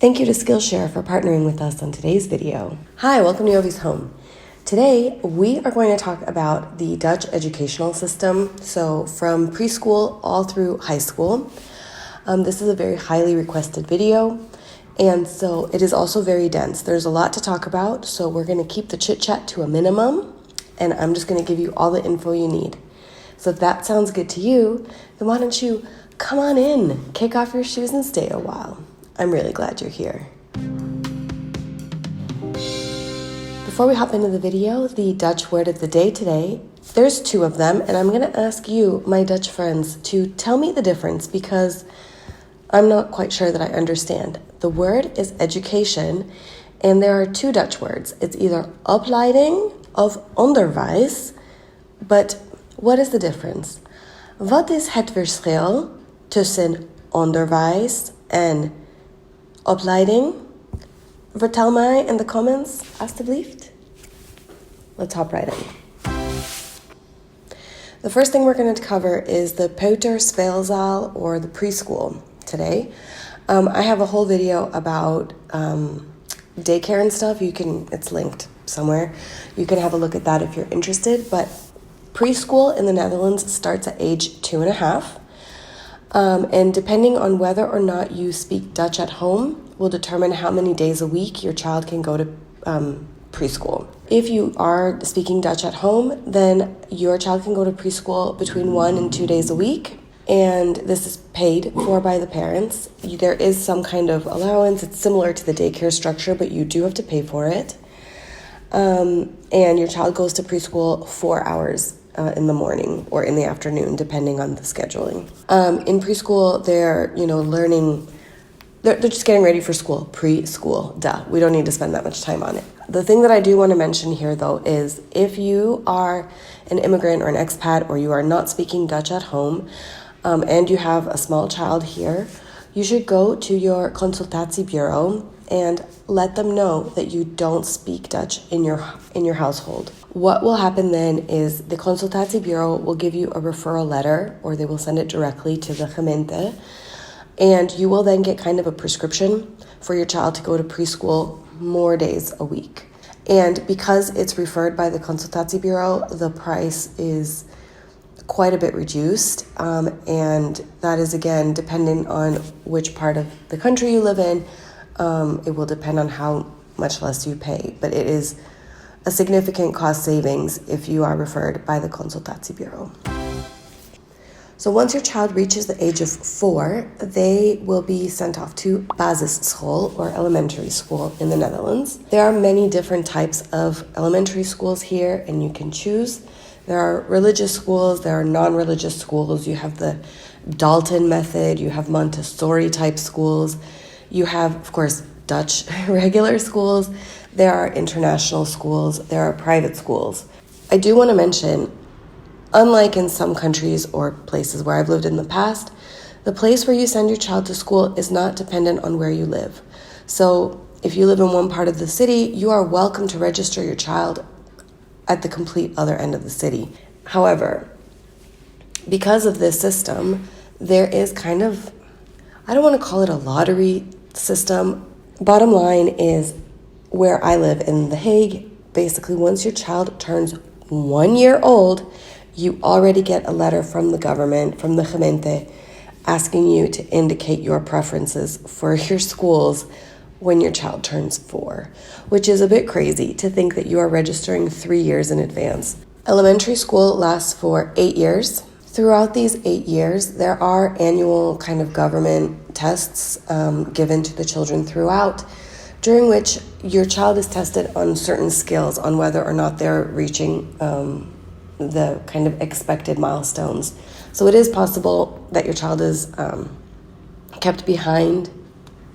Thank you to Skillshare for partnering with us on today's video. Hi, welcome to Jovie's Home. Today, we are going to talk about the Dutch educational system, so from preschool all through high school. This is a very highly requested video, and so it is also very dense. There's a lot to talk about, so we're going to keep the chit-chat to a minimum, and I'm just going to give you all the info you need. So if that sounds good to you, then why don't you come on in, kick off your shoes and stay a while. I'm really glad you're here. Before we hop into the video, the Dutch word of the day today, there's two of them, and I'm going to ask you, my Dutch friends, to tell me the difference because I'm not quite sure that I understand. The word is education, and there are two Dutch words. It's either opleiding of onderwijs, but what is the difference? Wat is het verschil tussen onderwijs en opleiding? Vertel mij in the comments, alstublieft. Let's hop right in. The first thing we're going to cover is the Peuterspeelzaal, or the preschool, today. I have a whole video about daycare and stuff. It's linked somewhere. You can have a look at that if you're interested. But preschool in the Netherlands starts at age 2.5. And depending on whether or not you speak Dutch at home will determine how many days a week your child can go to preschool. If you are speaking Dutch at home, then your child can go to preschool between 1 and 2 days a week. And this is paid for by the parents. There is some kind of allowance. It's similar to the daycare structure, but you do have to pay for it. And your child goes to preschool 4 hours in the morning or in the afternoon, depending on the scheduling. In preschool, they're learning. They're just getting ready for school. Preschool, duh. We don't need to spend that much time on it. The thing that I do want to mention here, though, is if you are an immigrant or an expat, or you are not speaking Dutch at home, and you have a small child here, you should go to your consultatiebureau and let them know that you don't speak Dutch in your household. What will happen then is the consultatiebureau will give you a referral letter, or they will send it directly to the gemeente, and you will then get kind of a prescription for your child to go to preschool more days a week. And because it's referred by the consultatiebureau, the price is quite a bit reduced, and that is, again, depending on which part of the country you live in. It will depend on how much less you pay, but it is a significant cost savings if you are referred by the consultatiebureau. So once your child reaches the age of 4, they will be sent off to basisschool, or elementary school in the Netherlands. There are many different types of elementary schools here, and you can choose. There are religious schools, there are non-religious schools. You have the Dalton method, you have Montessori type schools. You have, of course, Dutch regular schools. There are international schools. There are private schools. I do want to mention, unlike in some countries or places where I've lived in the past, the place where you send your child to school is not dependent on where you live. So if you live in one part of the city, you are welcome to register your child at the complete other end of the city. However, because of this system, there is kind of, I don't want to call it a lottery system. Bottom line is, where I live in The Hague, basically once your child turns 1 year old, you already get a letter from the government, from the gemeente, asking you to indicate your preferences for your schools when your child turns 4, which is a bit crazy to think that you are registering 3 years in advance. Elementary school lasts for 8 years. Throughout these 8 years, there are annual kind of government tests given to the children throughout, during which your child is tested on certain skills, on whether or not they're reaching the kind of expected milestones. So it is possible that your child is kept behind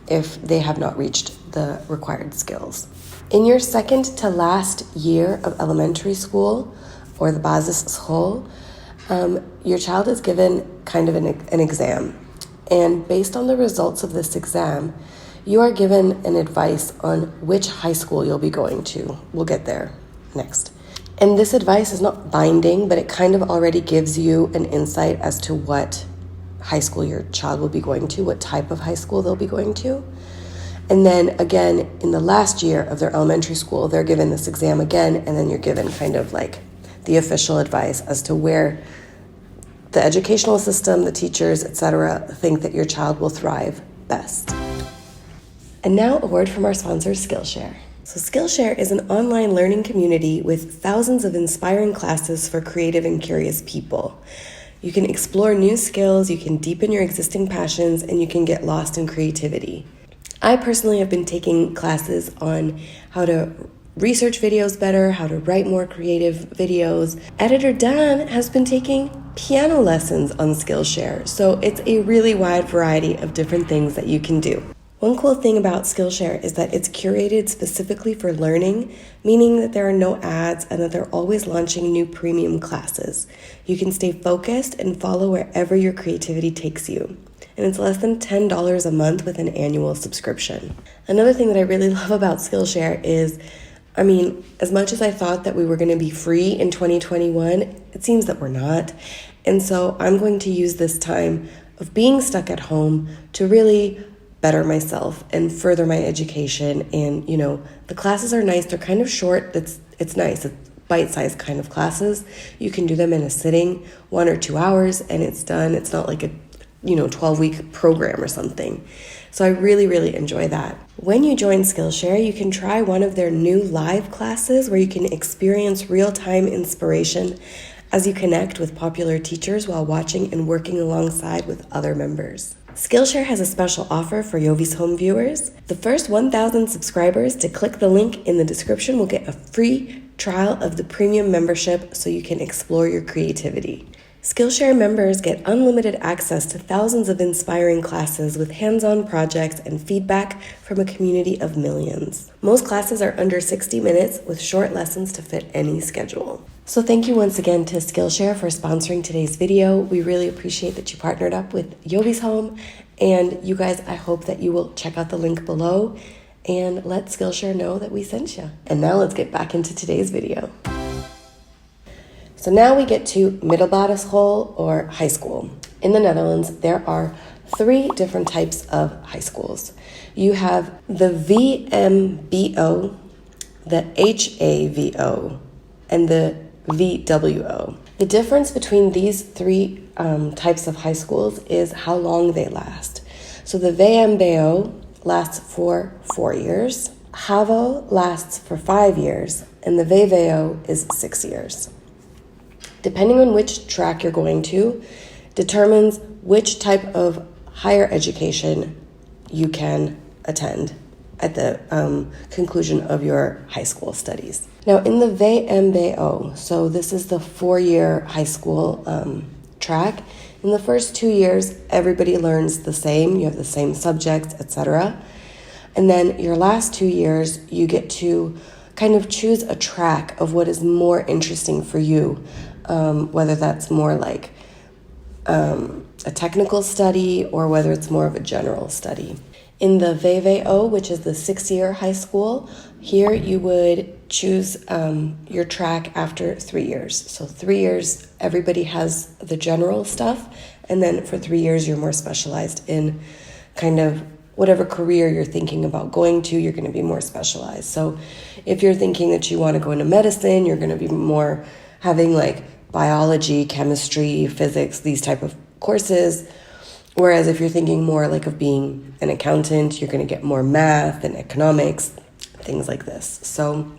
if they have not reached the required skills. In your second to last year of elementary school, or the basisschool, your child is given kind of an exam. And based on the results of this exam, you are given an advice on which high school you'll be going to. We'll get there next. And this advice is not binding, but it kind of already gives you an insight as to what high school your child will be going to, what type of high school they'll be going to. And then again, in the last year of their elementary school, they're given this exam again, and then you're given kind of like the official advice as to where the educational system, the teachers, etc., think that your child will thrive best. And now a word from our sponsor, Skillshare. So Skillshare is an online learning community with thousands of inspiring classes for creative and curious people. You can explore new skills, you can deepen your existing passions, and you can get lost in creativity. I personally have been taking classes on how to research videos better, how to write more creative videos. Editor Dan has been taking piano lessons on Skillshare, so it's a really wide variety of different things that you can do. One cool thing about Skillshare is that it's curated specifically for learning, meaning that there are no ads and that they're always launching new premium classes. You can stay focused and follow wherever your creativity takes you. And it's less than $10 a month with an annual subscription. Another thing that I really love about Skillshare is, as much as I thought that we were going to be free in 2021, it seems that we're not. And so I'm going to use this time of being stuck at home to really better myself and further my education. And, the classes are nice. They're kind of short. It's nice. It's bite-sized kind of classes. You can do them in a sitting, 1 or 2 hours, and it's done. It's not like a 12-week program or something. So I really, really enjoy that. When you join Skillshare, you can try one of their new live classes where you can experience real-time inspiration as you connect with popular teachers while watching and working alongside with other members. Skillshare has a special offer for Jovie's home viewers. The first 1,000 subscribers to click the link in the description will get a free trial of the premium membership so you can explore your creativity. Skillshare members get unlimited access to thousands of inspiring classes with hands-on projects and feedback from a community of millions. Most classes are under 60 minutes with short lessons to fit any schedule. So thank you once again to Skillshare for sponsoring today's video. We really appreciate that you partnered up with Jovie's Home. And you guys, I hope that you will check out the link below and let Skillshare know that we sent you. And now let's get back into today's video. So now we get to Middlebare school or high school. In the Netherlands, there are 3 different types of high schools. You have the VMBO, the HAVO, and the VWO. The difference between these 3 types of high schools is how long they last. So the VMBO lasts for 4 years, HAVO lasts for 5 years, and the VWO is 6 years. Depending on which track you're going to, determines which type of higher education you can attend at the conclusion of your high school studies. Now in the VMBO, so this is the 4-year high school track, in the first 2 years, everybody learns the same, you have the same subjects, etc. And then your last 2 years, you get to kind of choose a track of what is more interesting for you. Whether that's more like a technical study or whether it's more of a general study. In the VWO, which is the 6-year high school, here you would choose your track after 3 years. So 3 years, everybody has the general stuff, and then for 3 years, you're more specialized in kind of whatever career you're thinking about going to, you're going to be more specialized. So if you're thinking that you want to go into medicine, you're going to be more having like biology, chemistry, physics, these type of courses. Whereas if you're thinking more like of being an accountant, you're going to get more math and economics, things like this. So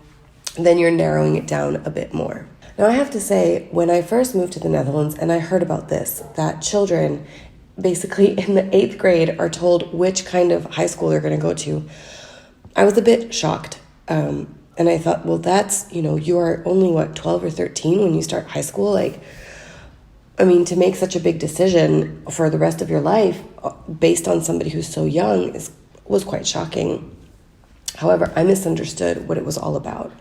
then you're narrowing it down a bit more. Now I have to say, when I first moved to the Netherlands and I heard about this, that children basically in the 8th grade are told which kind of high school they're going to go to, I was a bit shocked. And I thought, well, that's, you are only, 12 or 13 when you start high school? To make such a big decision for the rest of your life based on somebody who's so young was quite shocking. However, I misunderstood what it was all about.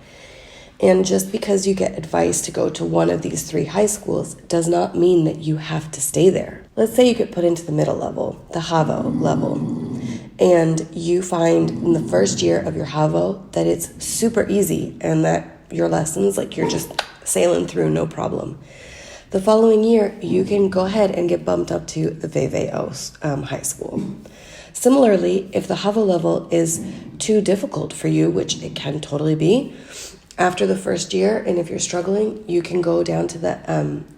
And just because you get advice to go to one of these 3 high schools does not mean that you have to stay there. Let's say you get put into the middle level, the HAVO level, and you find in the first year of your HAVO that it's super easy and that your lessons, you're just sailing through, no problem. The following year, you can go ahead and get bumped up to the VWO high school. Similarly, if the HAVO level is too difficult for you, which it can totally be, after the first year, and if you're struggling, you can go down to the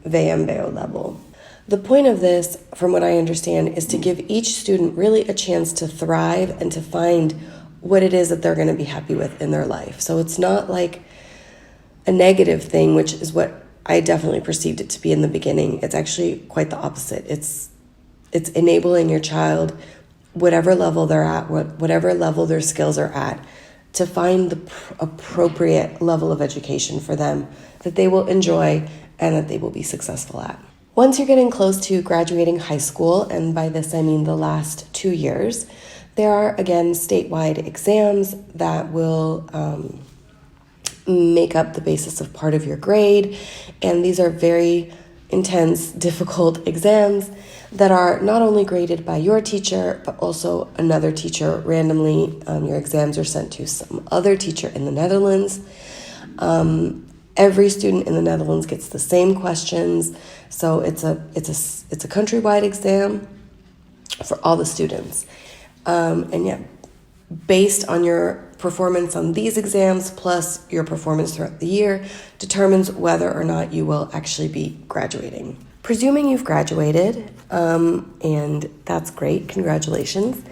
VMBO level. The point of this, from what I understand, is to give each student really a chance to thrive and to find what it is that they're going to be happy with in their life. So it's not like a negative thing, which is what I definitely perceived it to be in the beginning. It's actually quite the opposite. It's enabling your child, whatever level they're at, whatever level their skills are at, to find the appropriate level of education for them that they will enjoy and that they will be successful at. Once you're getting close to graduating high school, and by this I mean the last 2 years, there are, again, statewide exams that will make up the basis of part of your grade, and these are very intense, difficult exams that are not only graded by your teacher, but also another teacher randomly. Your exams are sent to some other teacher in the Netherlands. Every student in the Netherlands gets the same questions, so it's a countrywide exam for all the students. Based on your performance on these exams plus your performance throughout the year determines whether or not you will actually be graduating. Presuming you've graduated, and that's great, congratulations.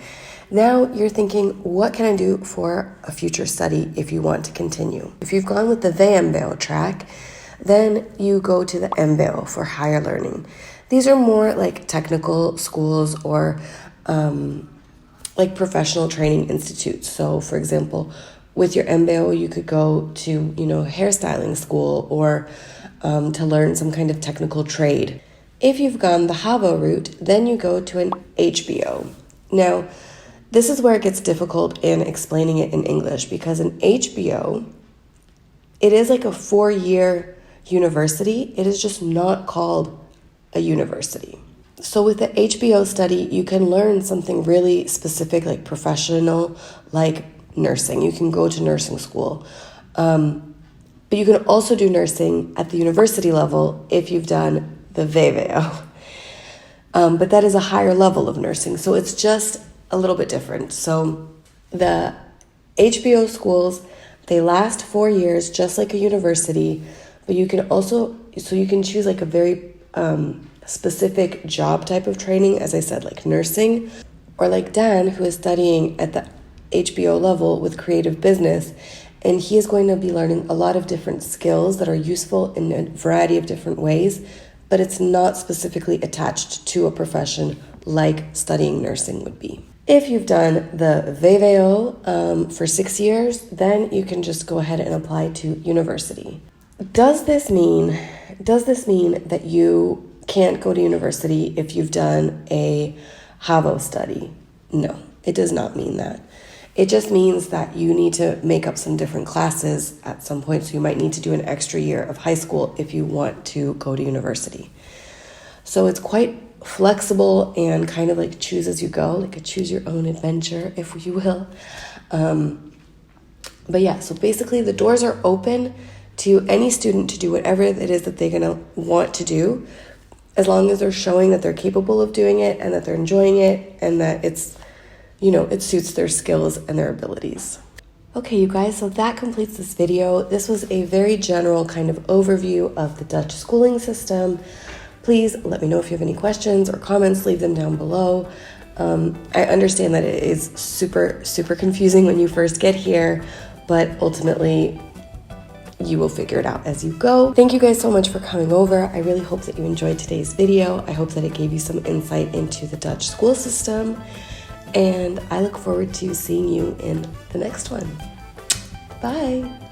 Now you're thinking, what can I do for a future study if you want to continue? If you've gone with the VMBO track, then you go to the MBO for higher learning. These are more like technical schools or like professional training institutes. So for example, with your MBO, you could go to, hairstyling school or to learn some kind of technical trade. If you've gone the HAVO route, then you go to an HBO. Now, this is where it gets difficult in explaining it in English, because an HBO, it is like a 4-year university. It is just not called a university. So with the HBO study, you can learn something really specific, like professional, like nursing. You can go to nursing school. But you can also do nursing at the university level if you've done the VWO. But that is a higher level of nursing, so it's just a little bit different. So the HBO schools, they last 4 years, just like a university, but you can also, so you can choose like a very specific job type of training, as I said, like nursing, or like Dan, who is studying at the HBO level with creative business, and he is going to be learning a lot of different skills that are useful in a variety of different ways, but it's not specifically attached to a profession like studying nursing would be. If you've done the VWO for 6 years, then you can just go ahead and apply to university. Does this mean that you can't go to university if you've done a HAVO study? No, it does not mean that. It just means that you need to make up some different classes at some point, so you might need to do an extra year of high school if you want to go to university. So it's quite flexible and kind of like choose as you go, like a choose your own adventure, if you will. But yeah, so basically the doors are open to any student to do whatever it is that they're gonna want to do, as long as they're showing that they're capable of doing it and that they're enjoying it and that it's, it suits their skills and their abilities. Okay, you guys, so that completes this video. This was a very general kind of overview of the Dutch schooling system. Please let me know if you have any questions or comments, leave them down below. I understand that it is super, super confusing when you first get here, but ultimately you will figure it out as you go. Thank you guys so much for coming over. I really hope that you enjoyed today's video. I hope that it gave you some insight into the Dutch school system, and I look forward to seeing you in the next one. Bye.